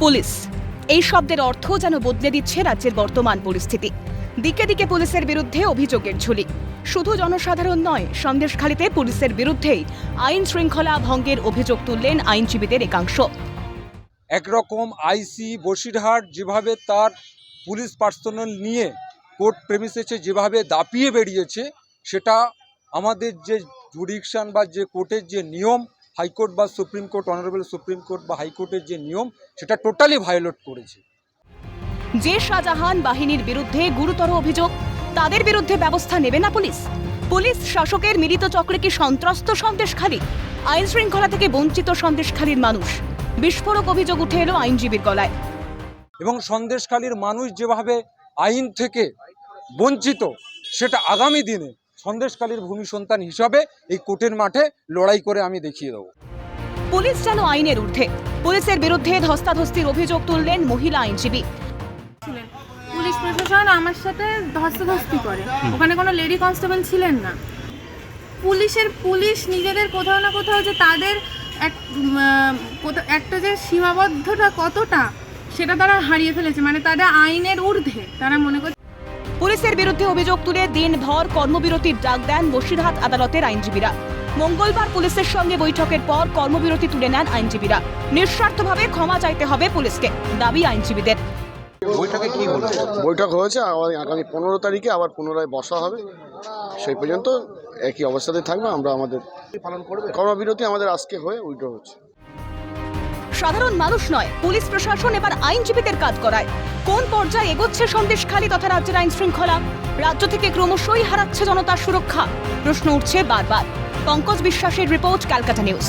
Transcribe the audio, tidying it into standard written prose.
Police এই শব্দের অর্থ যেন বদলে দিচ্ছে রাজ্যের বর্তমান পরিস্থিতি। দিকে দিকে পুলিশের বিরুদ্ধে অভিযোগের ঝুলি। শুধু জনসাধারণ নয়, সন্দেশখালীতে পুলিশের বিরুদ্ধেই আইন শৃঙ্খলা ভঙ্গের অভিযোগ তুললেন আইনজীবীদের একাংশ। একরকম আইসি বসিরহাট যেভাবে তার পুলিশ পার্সোনাল নিয়ে কোর্ট প্রেমিসেসে যেভাবে দাপিয়ে বেরিয়েছে, সেটা আমাদের যে জুডিকশন বা যে কোর্টের যে নিয়ম, হাইকোর্ট বা supreme court, honourable supreme court বা হাইকোর্টের যে নিয়ম, সেটা টোটালি ভায়োলেট করেছে। যে শাহজাহান বাহিনীর বিরুদ্ধে গুরুতর অভিযোগ, তাদের বিরুদ্ধে ব্যবস্থা নেবে না পুলিশ? পুলিশ শাসকের মিলিত চক্রে কি সন্ত্রস্ত সন্দেশখালী? আইন শৃঙ্খলা থেকে বঞ্চিত সন্দেশখালীর মানুষ। বিস্ফোরক অভিযোগ উঠে এলো আইনজীবীর গলায়। এবং সন্দেশখালীর মানুষ যেভাবে আইন থেকে বঞ্চিত, সেটা আগামী দিনে সন্দেশখালীর ভূমি সন্তান হিসাবে এই কোর্টের মাঠে লড়াই করে আমি দেখিয়ে দেবো। পুলিশ যেন আইনের ঊর্ধ্বে। পুলিশের বিরুদ্ধে ধস্তাধস্তির অভিযোগ তুললেন মহিলা আইনজীবী। পুলিশ প্রশাসন আমার সাথে ধস্তাধস্তি করে, ওখানে কোনো লেডি কনস্টেবল ছিলেন না। পুলিশ নিজেদের কোথাও না কোথাও যে তাদের একটা যে সীমাবদ্ধতা কতটা, সেটা তারা হারিয়ে ফেলেছে। মানে তারা আইনের ঊর্ধ্বে, তারা মনে করছে। পুলিশের বিরুদ্ধে অভিযোগ তুলে দিনভর কর্মবিরতির ডাক দেন বসিরহাট আদালতের আইনজীবীরা। মঙ্গলবার পুলিশের সঙ্গে বৈঠকের পর কর্মবিরতি তুলে নেন আইনজীবীরা। নিঃস্বার্থভাবে ক্ষমা চাইতে হবে পুলিশকে, দাবি আইনজীবীদের। বৈঠকে কি বলেছে? বৈঠক হয়েছে, আগামী 15 তারিখে আবার পুনরায় বসা হবে। সেই পর্যন্ত একই অবস্থাতে থাকবে। আমরা আমাদের পালন করবে। কর্মবিরতি আমাদের আজকে হয়ে উইথড্র হচ্ছে। সাধারণ মানুষ নয়, পুলিশ প্রশাসন এবার আইনজীবীদের কাজ করায়। কোন পর্যায়ে এগোচ্ছে সন্দেশখালী তথা রাজ্যের আইন শৃঙ্খলা? রাজ্য থেকে ক্রমশই হারাচ্ছে জনতার সুরক্ষা। প্রশ্ন উঠছে বারবার। পঙ্কজ বিশ্বাসের রিপোর্ট, ক্যালকাটা নিউজ।